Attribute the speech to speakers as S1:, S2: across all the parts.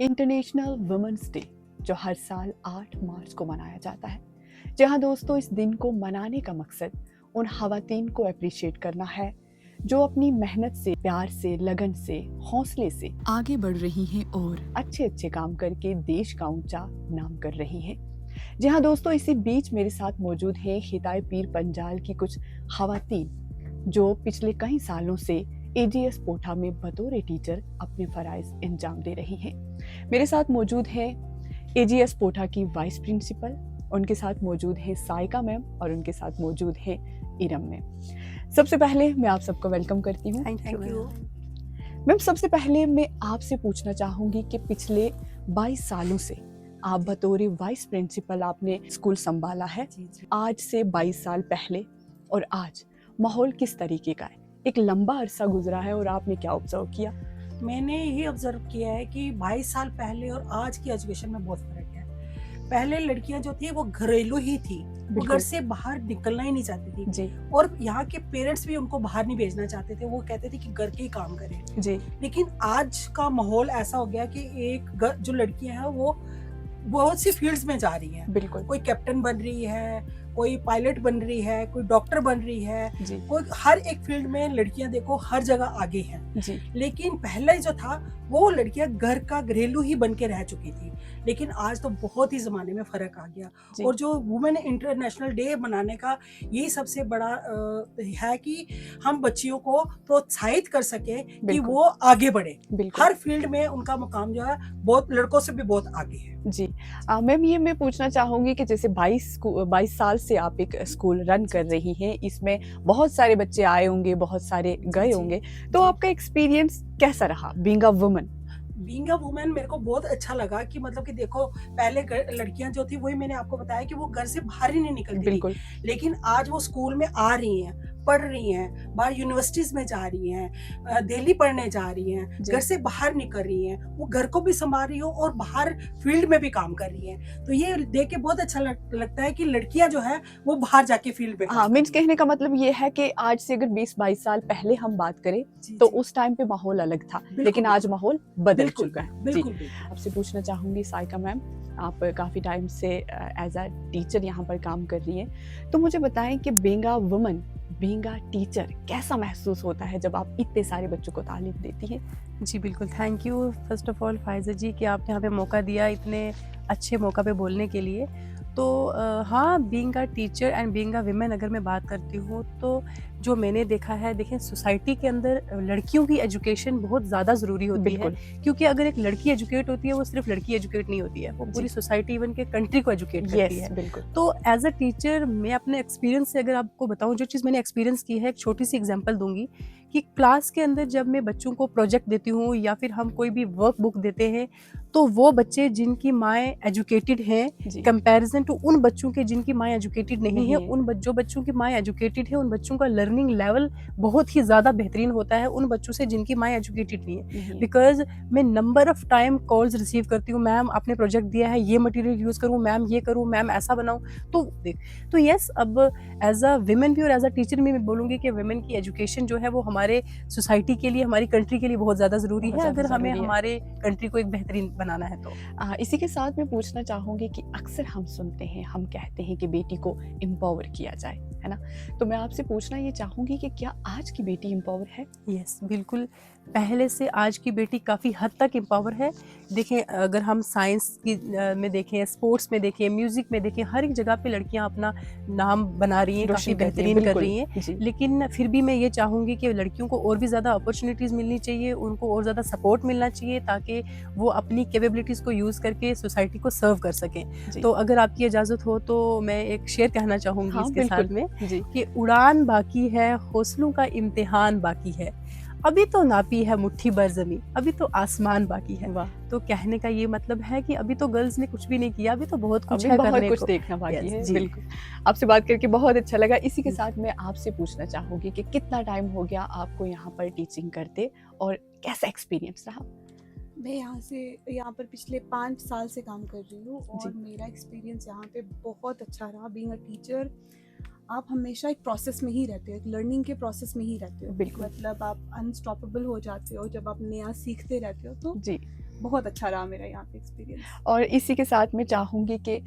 S1: International women's day जो हर साल 8 मार्च को मनाया जाता है। जहां दोस्तों इस दिन को मनाने का मकसद उन खवातीन को अप्रिशिएट करना है जो अपनी मेहनत से, प्यार से, लगन से, हौसले से आगे बढ़ रही हैं और अच्छे अच्छे काम करके देश का ऊंचा नाम कर रही हैं। जहां दोस्तों इसी बीच मेरे साथ मौजूद हैं हिदाय पीर पंजाल की कुछ खवातीन जो पिछले कई सालों से एजीएस पोठा में बतौर टीचर अपने फराइज अंजाम दे रही हैं। मेरे साथ मौजूद हैं एजीएस पोठा की वाइस प्रिंसिपल, उनके साथ मौजूद हैं साइका मैम और उनके साथ मौजूद हैं इरम मैम। सबसे पहले मैं आप सबको वेलकम करती हूँ।
S2: थैंक यू
S1: मैम, सबसे पहले मैं आपसे पूछना चाहूँगी कि पिछले 22 सालों से आप बतौर वाइस प्रिंसिपल आपने स्कूल संभाला है। आज से 22 साल पहले और आज माहौल किस तरीके का है? एक लंबा अरसा गुजरा है और आपने क्या ऑब्जर्व किया?
S2: मैंने ये ऑब्जर्व किया है कि 22 साल पहले और आज की एजुकेशन में बहुत फर्क है। पहले लड़कियां जो थी वो घरेलू ही थी, वो घर से बाहर निकलना ही नहीं चाहती थी
S1: जी
S2: और यहाँ के पेरेंट्स भी उनको बाहर नहीं भेजना चाहते थे। वो कहते थे कि घर के ही काम करें
S1: जी।
S2: लेकिन आज का माहौल ऐसा हो गया कि एक जो लड़कियां हैं वो बहुत सी फील्ड्स में जा रही हैं।
S1: बिल्कुल।
S2: कोई कैप्टन बन रही है, कोई पायलट बन रही है, कोई डॉक्टर बन रही है,
S1: जी
S2: कोई हर एक फील्ड में लड़कियां देखो हर जगह आगे हैं।
S1: जी
S2: लेकिन पहले जो था वो लड़कियां घर का घरेलू ही बन के रह चुकी थी, लेकिन आज तो बहुत ही जमाने में फर्क आ गया।
S1: जी।
S2: और जो वुमेन इंटरनेशनल डे मनाने का यही सबसे बड़ा है कि हम बच्चियों को प्रोत्साहित कर सके कि
S1: बिल्कुल।
S2: वो आगे बढ़े।
S1: बिल्कुल।
S2: हर फील्ड में उनका मुकाम जो है बहुत लड़कों से भी बहुत आगे है।
S1: जी। मैम, ये मैं पूछना चाहूँगी कि जैसे 22 साल से आप एक स्कूल रन कर रही हैं, इसमें बहुत सारे बच्चे आए होंगे, बहुत सारे गए होंगे, तो आपका एक्सपीरियंस कैसा रहा being a woman?
S2: Being a women मेरे को बहुत अच्छा लगा कि मतलब कि देखो पहले लड़कियां जो थी वही मैंने आपको बताया कि वो घर से बाहर ही नहीं निकलती
S1: बिल्कुल।
S2: थी, लेकिन आज वो स्कूल में आ रही हैं, पढ़ रही हैं, बाहर यूनिवर्सिटीज में जा रही हैं, दिल्ली पढ़ने जा रही हैं,
S1: जी।
S2: घर से बाहर निकल रही हैं, वो घर को भी संभाल रही हो और बाहर फील्ड में भी काम कर रही हैं। तो ये देख के बहुत अच्छा लगता है कि लड़कियां जो है वो बाहर जाके फील्ड में
S1: हाँ,
S2: काम
S1: मीन्स
S2: कर रही
S1: कहने का मतलब ये है कि आज से अगर 20-22 साल पहले हम बात करें
S2: जी,
S1: तो
S2: जी।
S1: उस टाइम पे माहौल अलग था,
S2: बिल्कुल,
S1: लेकिन आज
S2: बिल्कुल।
S1: माहौल बदल
S2: बिल्कुल
S1: चुका है। जी।
S2: बिल्कुल बिल्कुल।
S1: आपसे पूछना चाहूँगी साइका मैम, आप काफ़ी टाइम से एज़ अ टीचर यहाँ पर काम कर रही हैं, तो मुझे बताएं कि being a woman, being a teacher कैसा महसूस होता है जब आप इतने सारे बच्चों को तालीम देती हैं?
S3: जी बिल्कुल, thank you first of all Faiza ji कि आपने यहाँ पे मौका दिया इतने अच्छे मौका पे बोलने के लिए। तो हाँ, being a teacher and being a women अगर मैं बात करती हूँ तो जो मैंने देखा है, देखिए सोसाइटी के अंदर लड़कियों की एजुकेशन बहुत ज़्यादा ज़रूरी होती है,
S1: बिल्कुल।
S3: क्योंकि अगर एक लड़की एजुकेट होती है वो सिर्फ लड़की एजुकेट नहीं होती है, वो पूरी
S1: जी।
S3: सोसाइटी इवन के कंट्री को एजुकेट करती
S1: यस,
S3: है।
S1: बिल्कुल।
S3: तो एज़ अ टीचर मैं अपने एक्सपीरियंस से अगर आपको बताऊँ, जो चीज़ मैंने एक्सपीरियंस की है, एक छोटी सी एग्जांपल दूँगी कि क्लास के अंदर जब मैं बच्चों को प्रोजेक्ट देती हूँ या फिर हम कोई भी वर्क बुक देते हैं, तो वो बच्चे जिनकी माएँ एजुकेटेड हैं
S1: जी।
S3: कंपैरिज़न टू उन बच्चों के जिनकी माएँ एजुकेटेड नहीं है,
S1: नहीं है।
S3: उन जो बच्चों की माएँ एजुकेटेड है, उन बच्चों का लर्निंग लेवल बहुत ही ज़्यादा बेहतरीन होता है उन बच्चों से जिनकी माएँ एजुकेटेड नहीं है।
S1: नहीं है।
S3: बिकॉज़ मैं number of time calls receive करती हूँ, मैम आपने प्रोजेक्ट दिया है, ये मटेरियल यूज़ करूँ, मैम ये करूँ, मैम ऐसा बनाऊँ। तो येस, अब एज़ अ वुमेन भी और एज़ अ टीचर भी मैं बोलूँगी कि वुमेन की एजुकेशन जो है वो हमारे सोसाइटी के लिए, हमारी कंट्री के लिए बहुत ज़्यादा ज़रूरी
S1: बहुत
S3: है,
S1: ज़्यादा
S3: अगर हमें
S1: ज़रूरी है।
S3: हमारे कंट्री को एक बेहतरीन बनाना है तो।
S1: इसी के साथ मैं पूछना चाहूँगी कि अक्सर हम सुनते हैं, हम कहते हैं कि बेटी को एम्पावर किया जाए, है ना? तो मैं आपसे पूछना ये चाहूँगी कि क्या आज की बेटी एम्पावर है?
S3: यस, बिल्कुल, पहले से आज की बेटी काफ़ी हद तक एम्पावर है। देखें, अगर हम साइंस की में देखें, स्पोर्ट्स में देखें, म्यूज़िक में देखें, हर एक जगह पे लड़कियाँ अपना नाम बना रही हैं, काफ़ी
S1: रोशन करती हैं,
S3: बेहतरीन कर
S1: बिल्कुल।
S3: रही हैं।
S1: जी।
S3: लेकिन फिर भी मैं ये चाहूँगी कि लड़कियों को और भी ज़्यादा अपॉर्च्युनिटीज़ मिलनी चाहिए, उनको और ज़्यादा सपोर्ट मिलना चाहिए ताकि वो अपनी कैपेबिलिटीज़ को यूज़ करके सोसाइटी को सर्व कर सकें।
S1: जी।
S3: तो अगर आपकी इजाज़त हो तो मैं एक शेर कहना चाहूँगी
S1: हाँ,
S3: इसके साथ
S1: बिल्कुल।
S3: में
S1: जी।
S3: कि उड़ान बाकी है, हौसलों का इम्तिहान बाकी है। अभी तो नापी है मुट्ठी भर ज़मीं, अभी तो आसमान बाकी है।
S1: वाह!
S3: तो कहने का ये मतलब है कि अभी तो गर्ल्स ने कुछ भी नहीं किया, अभी तो बहुत कुछ
S1: अभी
S3: है
S1: बहुत
S3: करने
S1: कुछ
S3: को।
S1: देखना बाकी
S3: यस,
S1: है,
S3: जी।
S1: बिल्कुल। आपसे बात करके बहुत अच्छा लगा। इसी के
S3: जी।
S1: साथ मैं आपसे पूछना चाहूँगी कि कितना टाइम हो गया आपको यहाँ पर टीचिंग करते और कैसा एक्सपीरियंस रहा?
S4: मैं यहाँ पर पिछले 5 साल से काम कर रही हूँ और
S1: जी।
S4: मेरा एक्सपीरियंस यहाँ पे बहुत अच्छा रहा। बीइंग अ टीचर आप हमेशा एक प्रोसेस में ही रहते हो, एक लर्निंग के प्रोसेस में ही रहते हो।
S1: बिल्कुल।
S4: मतलब आप अनस्टॉपेबल हो जाते हो जब आप नया सीखते रहते हो। तो
S1: जी।
S4: बहुत अच्छा रहा मेरा यहाँ पे एक्सपीरियंस।
S1: और इसी के साथ मैं चाहूँगी कि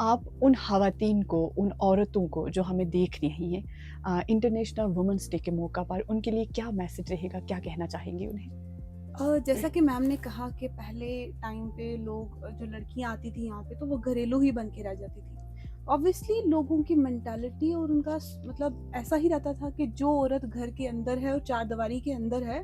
S1: आप उन ख़वातीन को, उन औरतों को जो हमें देख रही हैं, इंटरनेशनल वुमेन्स डे के मौका पर उनके लिए क्या मैसेज रहेगा, क्या कहना चाहेंगी उन्हें?
S4: जैसा कि मैम ने कहा कि पहले टाइम पे लोग जो लड़कियां आती थी यहाँ पे तो वो घरेलू ही बन के रह जाती थी। ऑब्वियसली लोगों की मेंटालिटी और उनका मतलब ऐसा ही रहता था कि जो औरत घर के अंदर है और चार दीवारी के अंदर है,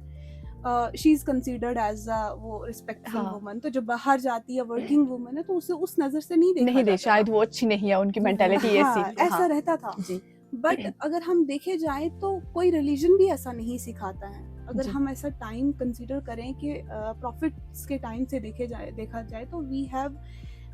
S4: she is considered as a वो रिस्पेक्टफुल
S1: हाँ।
S4: वुमन। तो जो बाहर जाती है वर्किंग वुमन है तो उसे उस नज़र से नहीं देखा
S1: नहीं दे,
S4: जाता था।
S1: शायद वो अच्छी नहीं है, उनकी मेंटालिटी ऐसी
S4: हाँ, ऐसा
S1: हाँ,
S4: रहता था।
S1: जी,
S4: बट अगर हम देखे जाए तो कोई रिलीजन भी ऐसा नहीं सिखाता है। अगर
S1: जी।
S4: हम ऐसा टाइम कंसीडर करें कि प्रॉफिट्स के टाइम से देखा जाए तो we have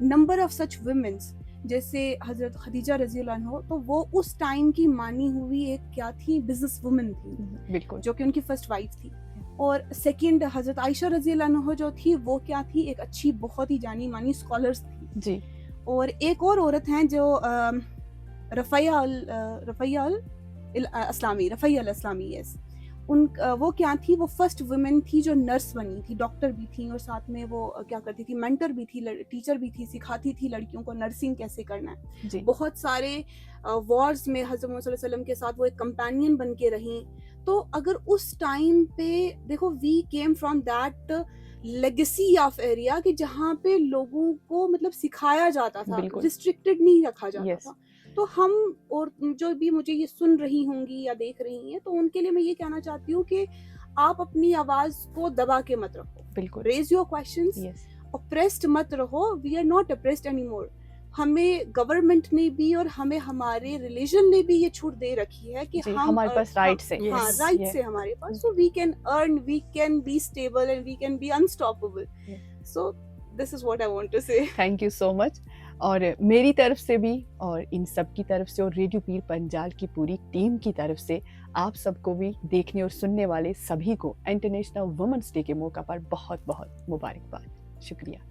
S4: number of such womens, जैसे हजरत खदीजा रजी अल्लाह अन्हा, तो वो उस टाइम की मानी हुई एक क्या थी, बिजनेस वुमन थी,
S1: बिल्कुल।
S4: जो कि उनकी फर्स्ट वाइफ थी। और सेकंड हजरत आयशा रजी अल्लाह अन्हा जो थी वो क्या थी, एक अच्छी बहुत ही जानी मानी स्कॉलर्स थी।
S1: जी,
S4: और एक और औरत हैं जो रफ़ैया अल इस्लामी, यस। वो क्या थी, वो फर्स्ट वुमेन थी जो नर्स बनी थी, डॉक्टर भी थी और साथ में वो क्या करती थी, मेंटर भी थी, टीचर भी थी, सिखाती थी लड़कियों को नर्सिंग कैसे करना है।
S1: जी,
S4: बहुत सारे वॉर्स में हज़रत मोहम्मद सल्लल्लाहु अलैहि वसल्लम के साथ वो एक कंपेनियन बन के रही। तो अगर उस टाइम पे देखो, we came from that legacy of area कि जहाँ पे लोगों को मतलब सिखाया जाता था,
S1: बिल्कुल।
S4: रिस्ट्रिक्टेड नहीं रखा जाता
S1: यस,
S4: था। तो हम और जो भी मुझे ये सुन रही होंगी या देख रही हैं, तो उनके लिए मैं ये कहना चाहती हूँ कि आप अपनी आवाज को दबा के मत रखो,
S1: बिल्कुल।
S4: Raise your questions,
S1: yes,
S4: oppressed मत रहो। We are not oppressed anymore. हमें गवर्नमेंट ने भी और हमें हमारे रिलीजन ने भी ये छूट दे रखी है कि
S1: जी,
S4: हम
S1: हमारे पास राइट्स है।
S4: हाँ,
S3: Yes.
S4: राइट
S1: ये
S4: से हमारे पास, so we can earn, we can be stable and we can be unstoppable.
S1: Yes.
S4: So this is what I want to say.
S1: Thank you so much. और मेरी तरफ से भी और इन सब की तरफ से और रेडियो पीर पंजाल की पूरी टीम की तरफ से आप सबको भी, देखने और सुनने वाले सभी को इंटरनेशनल वुमेन्स डे के मौका पर बहुत बहुत मुबारकबाद। शुक्रिया।